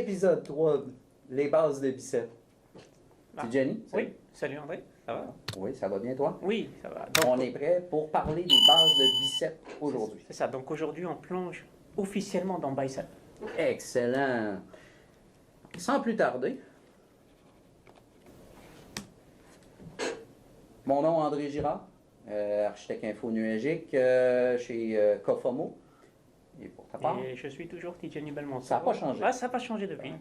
Épisode 3, les bases de biceps. C'est Jenny? Oui, salut André, ça va? Oui, ça va bien toi? Oui, ça va. Donc, on est prêt pour parler des bases de biceps aujourd'hui. C'est ça, donc aujourd'hui on plonge officiellement dans bicep. Excellent. Sans plus tarder, mon nom est André Girard, architecte infonuagique chez Cofomo. Et pour ta part? Et je suis toujours Tidjani Belmont. Ça n'a pas changé? Ah, ça n'a pas changé depuis.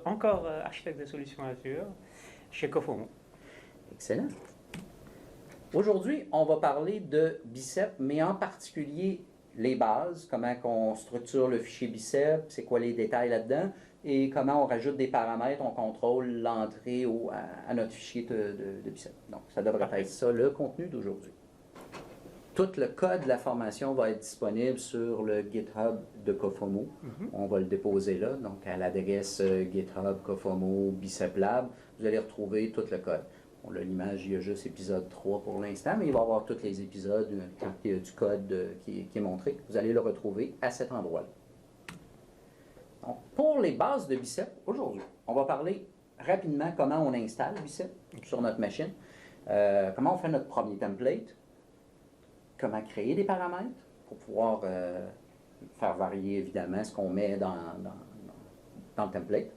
Encore architecte de solutions Azure chez Cofomo. Excellent. Aujourd'hui, on va parler de bicep, mais en particulier les bases, comment on structure le fichier bicep, c'est quoi les détails là-dedans, et comment on rajoute des paramètres, on contrôle l'entrée à notre fichier de bicep. Donc, ça devrait être ça, le contenu d'aujourd'hui. Tout le code de la formation va être disponible sur le GitHub de Cofomo. On va le déposer là, donc à l'adresse GitHub Cofomo Bicep Lab. Vous allez retrouver tout le code. On a l'image, il y a juste épisode 3 pour l'instant, mais il va y avoir tous les épisodes quand il y a du code qui est montré. Vous allez le retrouver à cet endroit-là. Donc, pour les bases de bicep, aujourd'hui, on va parler rapidement comment on installe bicep sur notre machine, comment on fait notre premier template, comment créer des paramètres pour pouvoir faire varier évidemment ce qu'on met dans le template.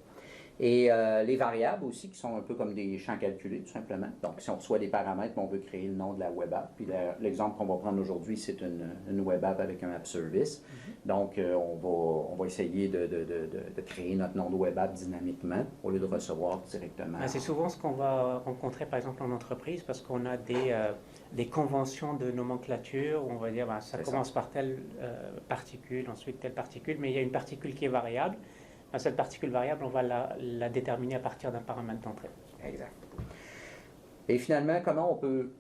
Et les variables aussi, qui sont un peu comme des champs calculés, tout simplement. Donc, si on reçoit des paramètres, on veut créer le nom de la web app. Puis l'exemple qu'on va prendre aujourd'hui, c'est une web app avec un app service. Donc, on va essayer de créer notre nom de web app dynamiquement au lieu de recevoir directement. C'est souvent ce qu'on va rencontrer, par exemple, en entreprise, parce qu'on a des conventions de nomenclature où on va dire ça commence par telle particule, ensuite telle particule, mais il y a une particule qui est variable. Cette particule variable, on va la déterminer à partir d'un paramètre d'entrée. Exact. Et finalement, comment on peut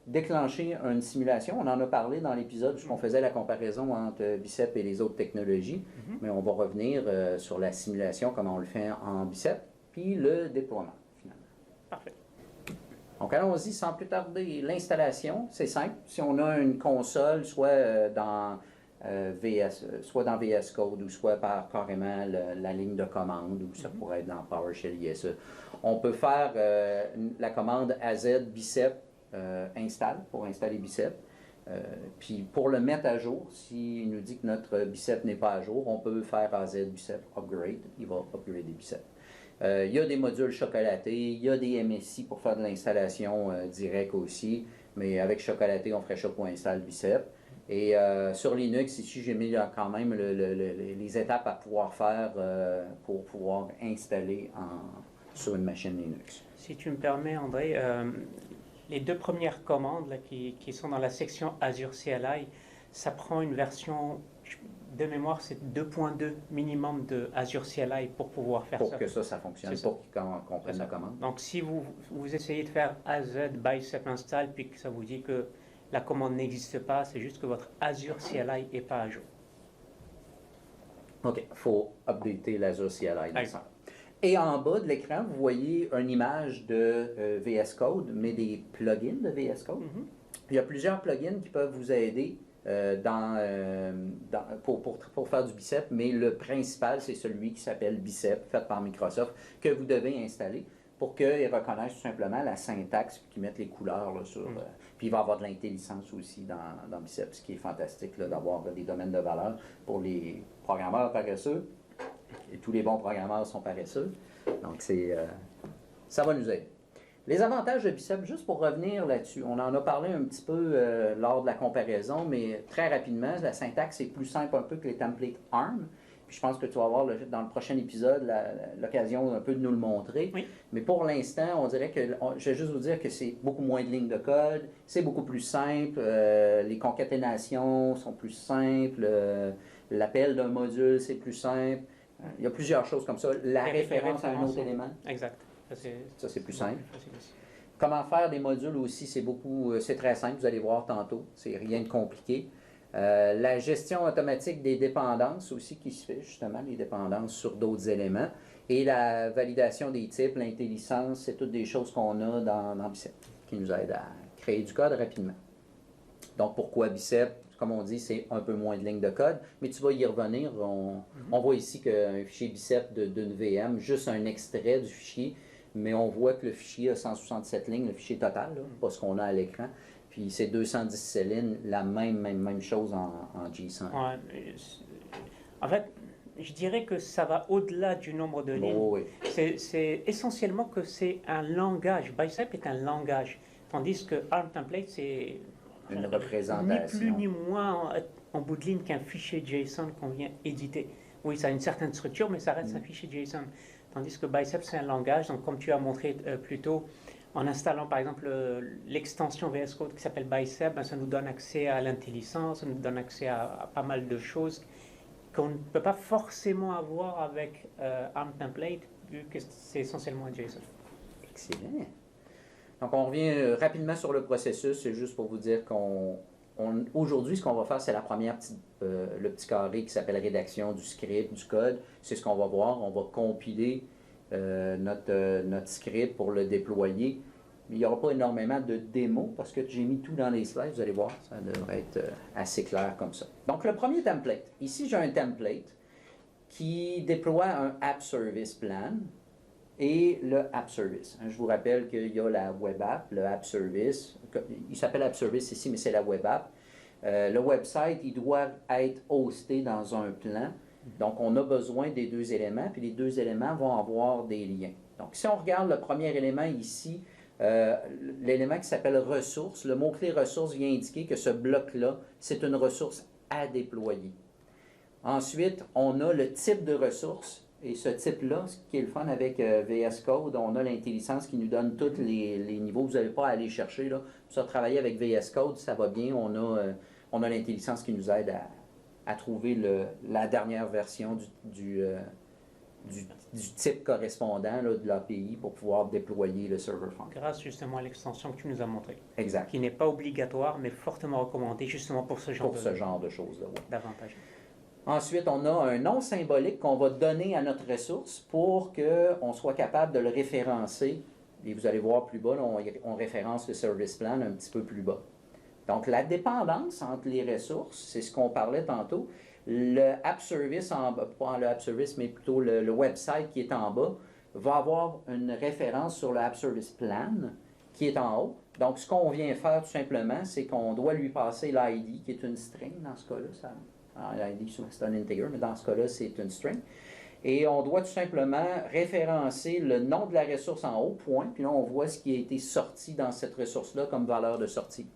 déclencher une simulation? On en a parlé dans l'épisode où on faisait la comparaison entre Bicep et les autres technologies, mais on va revenir sur la simulation, comment on le fait en Bicep, puis le déploiement, finalement. Parfait. Donc, allons-y sans plus tarder. L'installation, c'est simple. Si on a une console, soit dans VS Code ou soit par carrément la ligne de commande ou ça pourrait être dans PowerShell ISE. On peut faire la commande AZ bicep install pour installer bicep. Puis pour le mettre à jour, s'il nous dit que notre bicep n'est pas à jour, on peut faire AZ bicep upgrade. Il va upgrader bicep. Il y a des modules chocolatés, il y a des MSI pour faire de l'installation directe aussi, mais avec chocolaté, on ferait choco-install bicep. Et sur Linux, ici, j'ai mis quand même les étapes à pouvoir faire pour pouvoir installer sur une machine Linux. Si tu me permets, André, les deux premières commandes là, qui sont dans la section Azure CLI, ça prend une version, de mémoire, c'est 2.2 minimum de Azure CLI pour pouvoir faire ça. Pour que ça fonctionne, pour qu'on prenne la commande. Donc, si vous essayez de faire AZ bicep install, puis que ça vous dit que la commande n'existe pas, c'est juste que votre Azure CLI n'est pas à jour. OK, il faut updater l'Azure CLI. Et en bas de l'écran, vous voyez une image de VS Code, mais des plugins de VS Code. Il y a plusieurs plugins qui peuvent vous aider pour faire du bicep, mais le principal, c'est celui qui s'appelle Bicep, fait par Microsoft, que vous devez installer pour qu'il reconnaisse tout simplement la syntaxe et qu'il mette les couleurs là, sur... puis il va y avoir de l'intelligence aussi dans Bicep, ce qui est fantastique d'avoir des domaines de valeur pour les programmeurs paresseux. Et tous les bons programmeurs sont paresseux. Donc, ça va nous aider. Les avantages de Bicep, juste pour revenir là-dessus, on en a parlé un petit peu lors de la comparaison, mais très rapidement, la syntaxe est plus simple un peu que les templates ARM. Puis je pense que tu vas avoir dans le prochain épisode l'occasion un peu de nous le montrer. Oui. Mais pour l'instant, on dirait que, je vais juste vous dire que c'est beaucoup moins de lignes de code, c'est beaucoup plus simple, les concaténations sont plus simples, l'appel d'un module, c'est plus simple. Il y a plusieurs choses comme ça. La référence à un autre élément. Exact. Ça, c'est plus simple. Comment faire des modules aussi, c'est très simple, vous allez voir tantôt. C'est rien de compliqué. La gestion automatique des dépendances aussi qui se fait, justement, les dépendances sur d'autres éléments. Et la validation des types, l'intelligence, c'est toutes des choses qu'on a dans Bicep qui nous aident à créer du code rapidement. Donc, pourquoi Bicep? comme on dit, c'est un peu moins de lignes de code, mais tu vas y revenir. On voit ici qu'un fichier bicep d'une VM, juste un extrait du fichier, mais on voit que le fichier a 167 lignes, le fichier total, là, pas ce qu'on a à l'écran. Puis c'est 217 lignes, la même chose en JSON. Ouais, en fait, je dirais que ça va au-delà du nombre de lignes. Oh, oui. C'est essentiellement que c'est un langage. Bicep est un langage, tandis que ARM template, c'est une représentation. Ni plus ni moins en bout de ligne qu'un fichier JSON qu'on vient éditer. Oui, ça a une certaine structure, mais ça reste un fichier JSON. Tandis que Bicep, c'est un langage. Donc, comme tu as montré plus tôt, en installant par exemple l'extension VS Code qui s'appelle Bicep, ben, ça nous donne accès à l'intelligence, ça nous donne accès à pas mal de choses qu'on ne peut pas forcément avoir avec ARM template, vu que c'est essentiellement un JSON. Excellent. Donc, on revient rapidement sur le processus. C'est juste pour vous dire aujourd'hui, ce qu'on va faire, c'est la première le petit carré qui s'appelle rédaction du script, du code. C'est ce qu'on va voir. On va compiler notre script pour le déployer. Mais il n'y aura pas énormément de démos parce que j'ai mis tout dans les slides. Vous allez voir, ça devrait être assez clair comme ça. Donc, le premier template. Ici, j'ai un template qui déploie un App Service Plan et le App Service. Je vous rappelle qu'il y a la Web App, le App Service. Il s'appelle App Service ici, mais c'est la Web App. Le website, il doit être hosté dans un plan. Donc, on a besoin des deux éléments, puis les deux éléments vont avoir des liens. Donc, si on regarde le premier élément ici, l'élément qui s'appelle ressources, le mot-clé ressources vient indiquer que ce bloc-là, c'est une ressource à déployer. Ensuite, on a le type de ressource. Et ce type-là, ce qui est le fun avec VS Code, on a l'intelligence qui nous donne tous les niveaux. Vous n'avez pas à aller chercher. Là. Ça, travailler avec VS Code, ça va bien. On a l'intelligence qui nous aide à trouver la dernière version du type correspondant là, de l'API pour pouvoir déployer le server front. Grâce justement à l'extension que tu nous as montrée. Exact. Qui n'est pas obligatoire, mais fortement recommandée justement pour ce genre de choses-là. Ouais. Davantage. Ensuite, on a un nom symbolique qu'on va donner à notre ressource pour qu'on soit capable de le référencer. Et vous allez voir plus bas, là, on référence le service plan un petit peu plus bas. Donc, la dépendance entre les ressources, c'est ce qu'on parlait tantôt. Le App Service, pas le App Service, mais plutôt le website qui est en bas, va avoir une référence sur le App Service Plan qui est en haut. Donc, ce qu'on vient faire tout simplement, c'est qu'on doit lui passer l'ID qui est une string dans ce cas-là. L'ID, souvent c'est un integer, mais dans ce cas-là, c'est une string. Et on doit tout simplement référencer le nom de la ressource en haut, point, puis là, on voit ce qui a été sorti dans cette ressource-là comme valeur de sortie.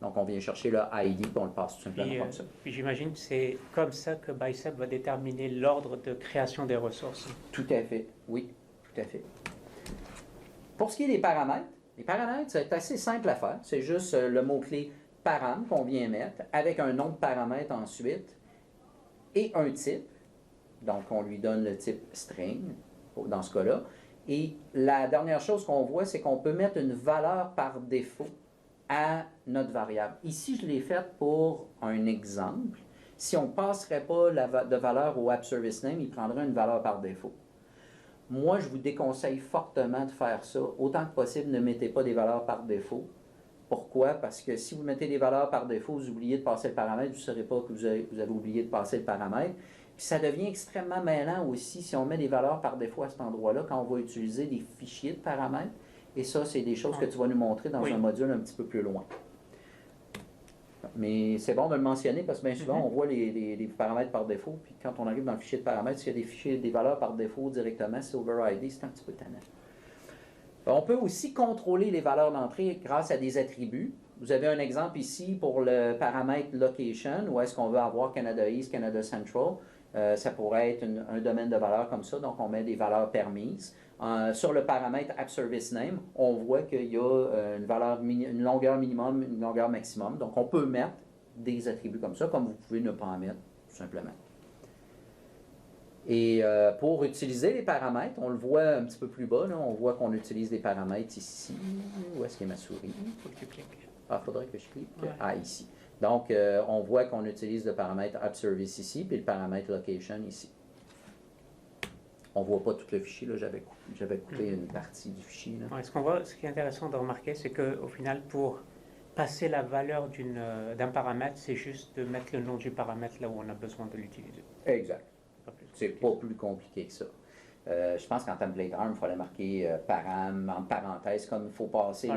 Donc, on vient chercher le ID, puis on le passe tout simplement comme ça. Puis j'imagine que c'est comme ça que Bicep va déterminer l'ordre de création des ressources. Tout à fait, oui, tout à fait. Pour ce qui est des paramètres, les paramètres, c'est assez simple à faire. C'est juste le mot-clé param qu'on vient mettre, avec un nom de paramètre ensuite, et un type. Donc, on lui donne le type string, dans ce cas-là. Et la dernière chose qu'on voit, c'est qu'on peut mettre une valeur par défaut à notre variable. Ici, je l'ai faite pour un exemple. Si on ne passerait pas de valeur au App Service Name, il prendrait une valeur par défaut. Moi, je vous déconseille fortement de faire ça. Autant que possible, ne mettez pas des valeurs par défaut. Pourquoi? Parce que si vous mettez des valeurs par défaut, vous oubliez de passer le paramètre, vous ne saurez pas que vous avez oublié de passer le paramètre. Puis ça devient extrêmement mêlant aussi si on met des valeurs par défaut à cet endroit-là quand on va utiliser des fichiers de paramètres. Et ça, c'est des choses que tu vas nous montrer dans un module un petit peu plus loin. Mais c'est bon de le mentionner parce que bien souvent, on voit les paramètres par défaut. Puis quand on arrive dans le fichier de paramètres, s'il y a des valeurs par défaut directement, c'est override, c'est un petit peu tannant. On peut aussi contrôler les valeurs d'entrée grâce à des attributs. Vous avez un exemple ici pour le paramètre location, où est-ce qu'on veut avoir Canada East, Canada Central. Ça pourrait être un domaine de valeur comme ça, donc on met des valeurs permises. Sur le paramètre App Service Name, on voit qu'il y a une longueur minimum, une longueur maximum. Donc on peut mettre des attributs comme ça, comme vous pouvez ne pas en mettre, tout simplement. Et pour utiliser les paramètres, on le voit un petit peu plus bas, là, on voit qu'on utilise des paramètres ici. Où est-ce qu'il y a ma souris? Il faut que tu cliques. Ah, il faudrait que je clique. Ouais. Ah, ici. Donc, on voit qu'on utilise le paramètre App Service ici, puis le paramètre Location ici. On ne voit pas tout le fichier, là, j'avais coupé une partie du fichier. Là. Ouais, ce qui est intéressant de remarquer, c'est qu'au final, pour passer la valeur d'un paramètre, c'est juste de mettre le nom du paramètre là où on a besoin de l'utiliser. Exact. C'est pas plus compliqué que ça. Je pense qu'en template ARM, il fallait marquer param en parenthèse, comme il faut passer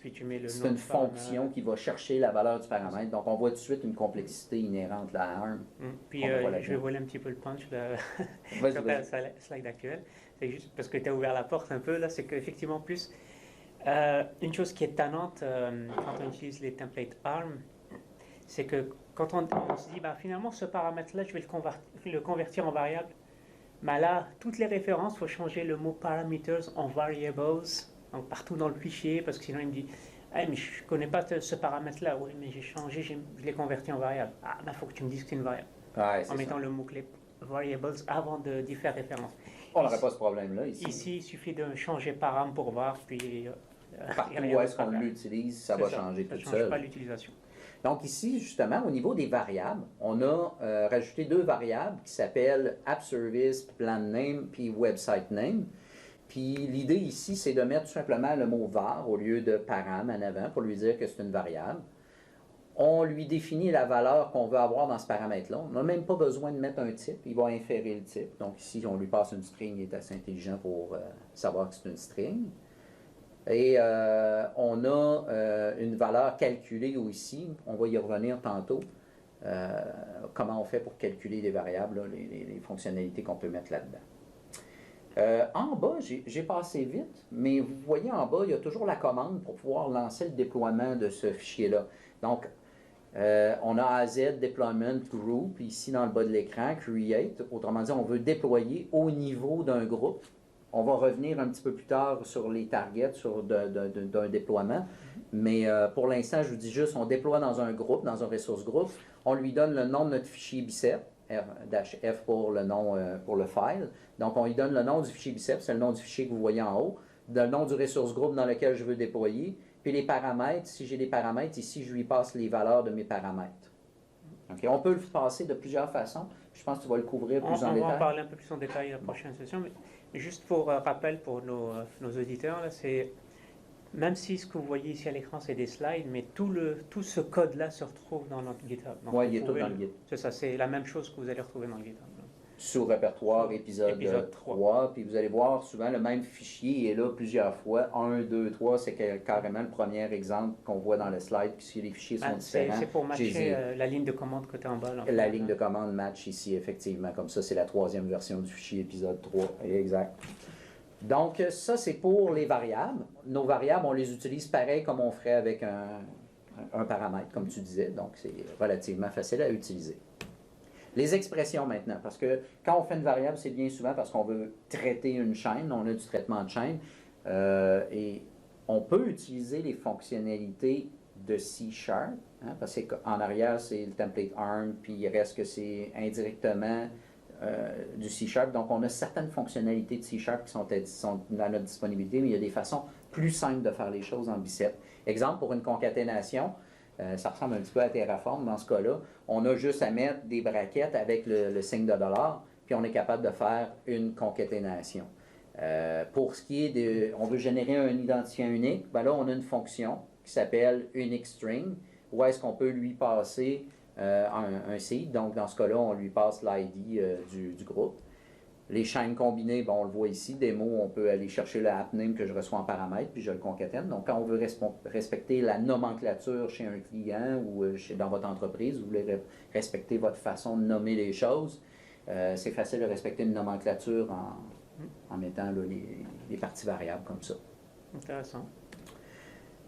puis tu mets le nom. C'est une fonction qui va chercher la valeur du paramètre. Donc, on voit tout de suite une complexité inhérente à ARM. Puis, je vais voler un petit peu le punch sur la slide actuelle. C'est juste parce que tu as ouvert la porte un peu, là, c'est qu'effectivement, plus, une chose qui est tannante quand on utilise les templates ARM, c'est que quand on se dit, finalement, ce paramètre-là, je vais le convertir en variable. Mais là, toutes les références, il faut changer le mot parameters en variables, donc partout dans le fichier, parce que sinon il me dit, mais je ne connais pas ce paramètre-là. Oui, mais j'ai changé, je l'ai converti en variable. Il faut que tu me dises que c'est une variable. En mettant le mot-clé variables avant d'y faire référence. On n'aurait pas ce problème-là ici. Ici, il suffit de changer param pour var, puis... partout où est-ce qu'on l'utilise, ça va changer tout seul. Ça ne change pas l'utilisation. Donc ici, justement, au niveau des variables, on a rajouté 2 variables qui s'appellent AppService, Plan Name, puis Website Name. Puis l'idée ici, c'est de mettre tout simplement le mot var au lieu de param en avant pour lui dire que c'est une variable. On lui définit la valeur qu'on veut avoir dans ce paramètre-là. On n'a même pas besoin de mettre un type, il va inférer le type. Donc ici, on lui passe une string, il est assez intelligent pour savoir que c'est une string. Et on a une valeur calculée ici, on va y revenir tantôt, comment on fait pour calculer les variables, là, les fonctionnalités qu'on peut mettre là-dedans. En bas, j'ai passé vite, mais vous voyez en bas, il y a toujours la commande pour pouvoir lancer le déploiement de ce fichier-là. Donc, on a AZ Deployment Group, ici dans le bas de l'écran, Create, autrement dit, on veut déployer au niveau d'un groupe. On va revenir un petit peu plus tard sur les targets d'un déploiement, mais pour l'instant, je vous dis juste, on déploie dans un groupe, dans un ressource groupe, on lui donne le nom de notre fichier bicep, -f pour le nom, pour le file. Donc, on lui donne le nom du fichier bicep, c'est le nom du fichier que vous voyez en haut, le nom du ressource groupe dans lequel je veux déployer, puis les paramètres, si j'ai des paramètres, ici, je lui passe les valeurs de mes paramètres. Okay. On peut le passer de plusieurs façons. Je pense que tu vas le couvrir plus en détail. On va en parler un peu plus en détail la prochaine session. Mais juste pour rappel pour nos auditeurs, c'est même si ce que vous voyez ici à l'écran, c'est des slides, mais tout ce code-là se retrouve dans notre GitHub. Oui, il est tout dans le GitHub. C'est ça, c'est la même chose que vous allez retrouver dans le GitHub. Sous répertoire, épisode 3. Puis vous allez voir, souvent, le même fichier est là plusieurs fois. 1, 2, 3, c'est carrément le premier exemple qu'on voit dans le slide, puisque les fichiers sont différents. C'est pour matcher la ligne de commande côté en bas. Là, la ligne de commande match ici, effectivement. Comme ça, c'est la 3e version du fichier épisode 3. Exact. Donc, ça, c'est pour les variables. Nos variables, on les utilise pareil comme on ferait avec un paramètre, comme tu disais. Donc, c'est relativement facile à utiliser. Les expressions maintenant, parce que quand on fait une variable, c'est bien souvent parce qu'on veut traiter une chaîne, on a du traitement de chaîne, et on peut utiliser les fonctionnalités de C#, parce qu'en arrière, c'est le template ARM, puis il reste que c'est indirectement du C#, donc on a certaines fonctionnalités de C# qui sont à notre disponibilité, mais il y a des façons plus simples de faire les choses en bicep. Exemple, pour une concaténation, ça ressemble un petit peu à Terraform dans ce cas-là. On a juste à mettre des brackets avec le signe de $, puis on est capable de faire une concaténation. Pour ce qui est on veut générer un identifiant unique, ben là, on a une fonction qui s'appelle UniqueString, où est-ce qu'on peut lui passer un seed. Donc, dans ce cas-là, on lui passe l'ID du groupe. Les chaînes combinées, on le voit ici, démo, on peut aller chercher le app name que je reçois en paramètre, puis je le concatène. Donc, quand on veut respecter la nomenclature chez un client ou dans votre entreprise, vous voulez respecter votre façon de nommer les choses, c'est facile de respecter une nomenclature en mettant là, les parties variables comme ça. Intéressant.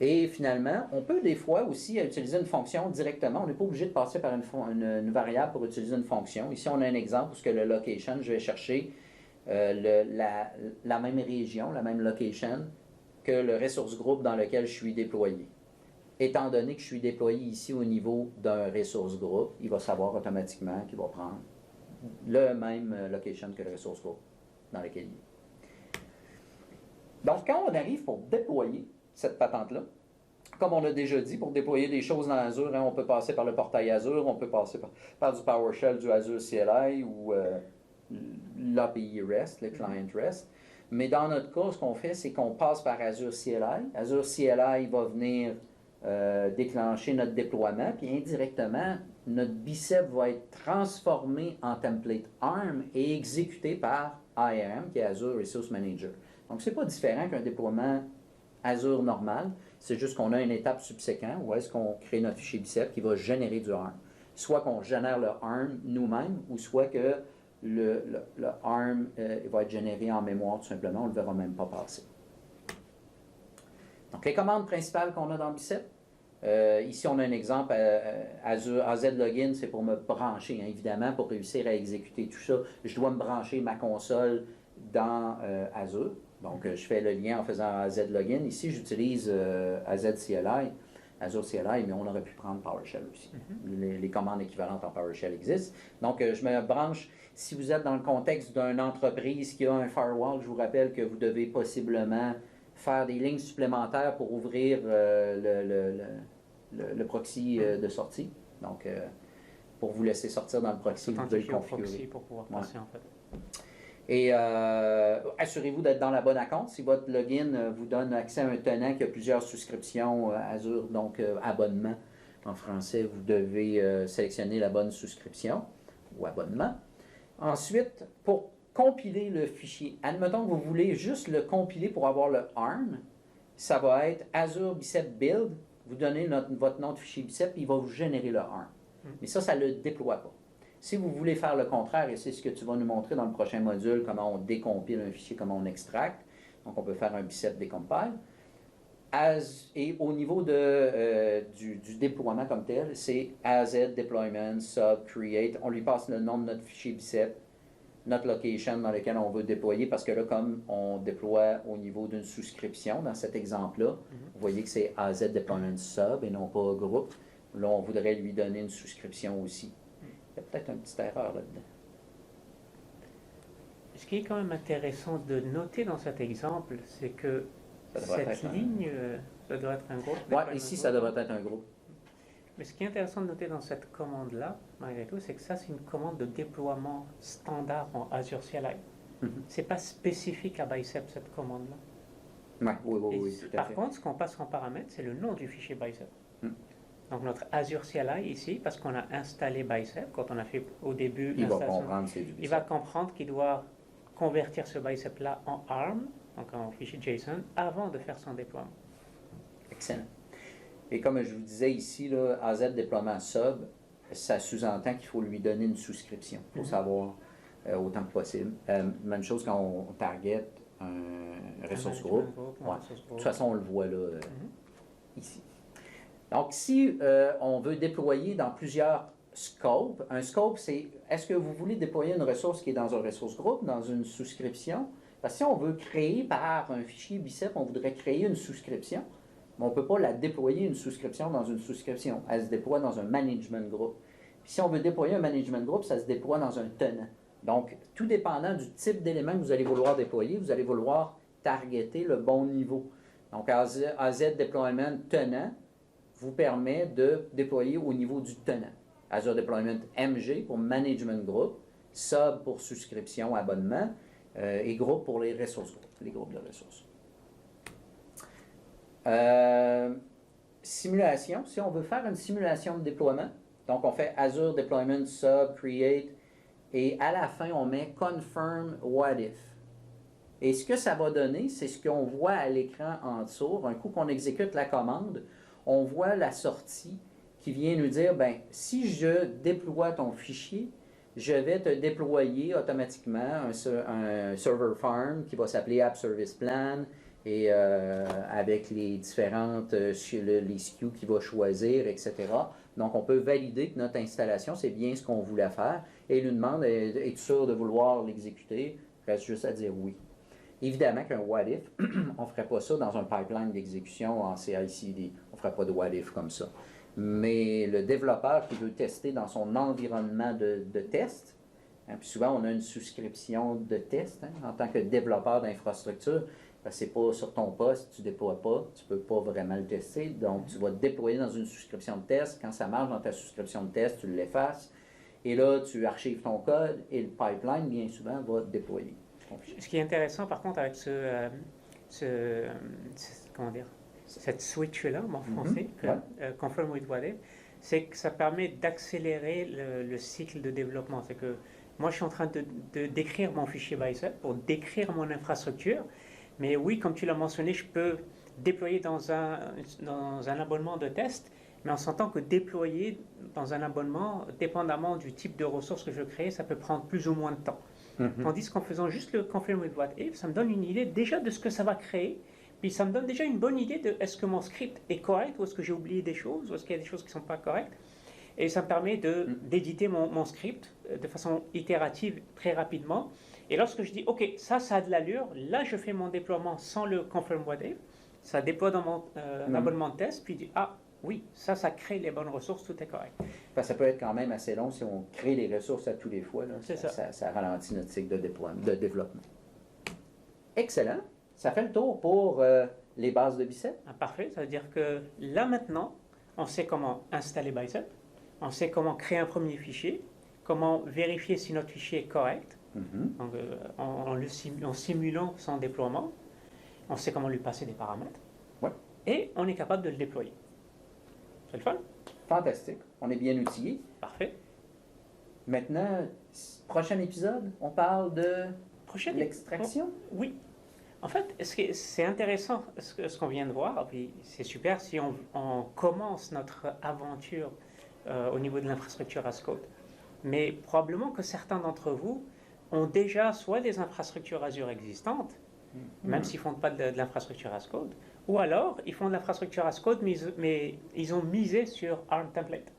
Et finalement, on peut des fois aussi utiliser une fonction directement. On n'est pas obligé de passer par une variable pour utiliser une fonction. Ici, on a un exemple où le location, je vais chercher la même région, la même location que le ressource group dans lequel je suis déployé. Étant donné que je suis déployé ici au niveau d'un ressource group, il va savoir automatiquement qu'il va prendre le même location que le ressource group dans lequel il est. Donc, quand on arrive pour déployer cette patente-là, comme on a déjà dit, pour déployer des choses dans Azure, on peut passer par le portail Azure, on peut passer par du PowerShell, du Azure CLI ou l'API REST, le client REST. Mais dans notre cas, ce qu'on fait, c'est qu'on passe par Azure CLI. Azure CLI va venir déclencher notre déploiement, puis indirectement, notre bicep va être transformé en template ARM et exécuté par IAM, qui est Azure Resource Manager. Donc, ce n'est pas différent qu'un déploiement Azure normal, c'est juste qu'on a une étape subséquente où est-ce qu'on crée notre fichier bicep qui va générer du ARM. Soit qu'on génère le ARM nous-mêmes, ou soit que le ARM va être généré en mémoire tout simplement, on ne le verra même pas passer. Donc, les commandes principales qu'on a dans Bicep. Ici, on a un exemple, Azure AZ Login, c'est pour me brancher, hein, évidemment, pour réussir à exécuter tout ça. Je dois me brancher ma console dans Azure. Donc, je fais le lien en faisant AZ Login. Ici, j'utilise AZ CLI, Azure CLI, mais on aurait pu prendre PowerShell aussi. Les commandes équivalentes en PowerShell existent. Donc, je me branche. Si vous êtes dans le contexte d'une entreprise qui a un firewall, je vous rappelle que vous devez possiblement faire des lignes supplémentaires pour ouvrir le proxy de sortie. Donc, pour vous laisser sortir dans le proxy, vous devez le configurer. Proxy pour pouvoir passer, en fait. Et assurez-vous d'être dans la bonne compte. Si votre login vous donne accès à un tenant qui a plusieurs souscriptions Azure, donc abonnement en français, vous devez sélectionner la bonne souscription ou abonnement. Ensuite, pour compiler le fichier, admettons que vous voulez juste le compiler pour avoir le ARM, ça va être Azure Bicep Build, vous donnez votre nom de fichier Bicep, il va vous générer le ARM. Mais ça ne le déploie pas. Si vous voulez faire le contraire, et c'est ce que tu vas nous montrer dans le prochain module, comment on décompile un fichier, comment on extracte, donc on peut faire un Bicep décompile. Et au niveau du déploiement comme tel, c'est AZ Deployment, Sub, Create, on lui passe le nom de notre fichier Bicep, notre location dans lequel on veut déployer, parce que là, comme on déploie au niveau d'une souscription, dans cet exemple-là, vous voyez que c'est AZ Deployment Sub et non pas groupe. Là, on voudrait lui donner une souscription aussi. Il y a peut-être une petite erreur là-dedans. Ce qui est quand même intéressant de noter dans cet exemple, c'est que cette ligne, ça doit être un groupe. Oui, ici, ça devrait être un groupe. Mais ce qui est intéressant de noter dans cette commande-là, malgré tout, c'est que ça, c'est une commande de déploiement standard en Azure CLI. Ce n'est pas spécifique à Bicep, cette commande-là. Oui, tout à fait. Par contre, ce qu'on passe en paramètre, c'est le nom du fichier Bicep. Donc, notre Azure CLI ici, parce qu'on a installé Bicep, quand on a fait au début l'installation, il va comprendre qu'il doit convertir ce Bicep-là en ARM, donc en fichier JSON, avant de faire son déploiement. Excellent. Et comme je vous disais ici, là, AZ déploiement sub, ça sous-entend qu'il faut lui donner une souscription. Il faut savoir autant que possible. Même chose quand on target un ressource group. De toute façon, on le voit là, ici. Donc, si on veut déployer dans plusieurs scopes, un scope, c'est est-ce que vous voulez déployer une ressource qui est dans un ressource group, dans une souscription? Parce que si on veut créer par un fichier Bicep, on voudrait créer une souscription, mais on ne peut pas la déployer une souscription dans une souscription. Elle se déploie dans un management group. Puis si on veut déployer un management group, ça se déploie dans un tenant. Donc, tout dépendant du type d'élément que vous allez vouloir déployer, vous allez vouloir targeter le bon niveau. Donc, AZ Deployment tenant vous permet de déployer au niveau du tenant. Azure Deployment MG pour Management Group, Sub pour souscription, abonnement, et Group pour les ressources groupes, les groupes de ressources. Simulation, si on veut faire une simulation de déploiement, donc on fait Azure Deployment Sub, Create, et à la fin on met Confirm What If. Et ce que ça va donner, c'est ce qu'on voit à l'écran en dessous. Un coup qu'on exécute la commande, on voit la sortie qui vient nous dire, ben, si je déploie ton fichier, je vais te déployer automatiquement un server farm qui va s'appeler App Service Plan et avec les différentes les SKU qu'il va choisir, etc. Donc, on peut valider que notre installation, c'est bien ce qu'on voulait faire et il nous demande, es-tu sûr de vouloir l'exécuter? Il reste juste à dire oui. Évidemment qu'un what if, on ne ferait pas ça dans un pipeline d'exécution en CI/CD. On ne ferait pas de what if comme ça. Mais le développeur qui veut tester dans son environnement de test, hein, puis souvent on a une souscription de test en tant que développeur d'infrastructure, c'est pas sur ton poste, tu ne déploies pas, tu ne peux pas vraiment le tester, donc tu vas te déployer dans une souscription de test. Quand ça marche dans ta souscription de test, tu l'effaces, et là tu archives ton code, et le pipeline, bien souvent, va te déployer. Ce qui est intéressant par contre avec comment dire, cette switch-là en français, Confirm with What If, c'est que ça permet d'accélérer le cycle de développement. C'est que moi, je suis en train de décrire mon fichier Bicep pour décrire mon infrastructure. Mais oui, comme tu l'as mentionné, je peux déployer dans un abonnement de test, mais on s'entend que déployer dans un abonnement, dépendamment du type de ressources que je crée, ça peut prendre plus ou moins de temps. Tandis qu'en faisant juste le Confirm with What If, ça me donne une idée déjà de ce que ça va créer. Puis ça me donne déjà une bonne idée de est-ce que mon script est correct ou est-ce que j'ai oublié des choses ou est-ce qu'il y a des choses qui ne sont pas correctes. Et ça me permet d'éditer mon script de façon itérative très rapidement. Et lorsque je dis, OK, ça a de l'allure, là je fais mon déploiement sans le Confirm What If, ça déploie dans mon abonnement de test, puis je dis, ah oui, ça crée les bonnes ressources, tout est correct. Parce que ça peut être quand même assez long si on crée les ressources à tous les fois. Là. Ça ralentit notre cycle de développement. Excellent. Ça fait le tour pour les bases de Bicep. Ah, parfait. Ça veut dire que là, maintenant, on sait comment installer Bicep. On sait comment créer un premier fichier, comment vérifier si notre fichier est correct, donc, en simulant son déploiement. On sait comment lui passer des paramètres. Ouais. Et on est capable de le déployer. C'est le fun? Fantastique. On est bien outillés. Parfait. Maintenant, prochain épisode, on parle de l'extraction? Oui. En fait, c'est intéressant ce qu'on vient de voir, puis c'est super si on commence notre aventure au niveau de l'infrastructure as code. Mais probablement que certains d'entre vous ont déjà soit des infrastructures Azure existantes, même s'ils ne font pas de l'infrastructure as code, ou alors ils font de l'infrastructure as code, mais ils ont misé sur ARM template.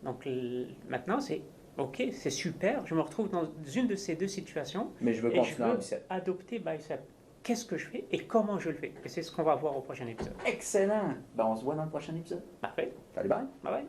Donc maintenant, c'est OK, c'est super, je me retrouve dans une de ces deux situations, mais je veux continuer Bicep. Adopter Bicep. Qu'est-ce que je fais et comment je le fais? Et c'est ce qu'on va voir au prochain épisode. Excellent! Ben, on se voit dans le prochain épisode. Parfait. Salut, bye! Bye bye.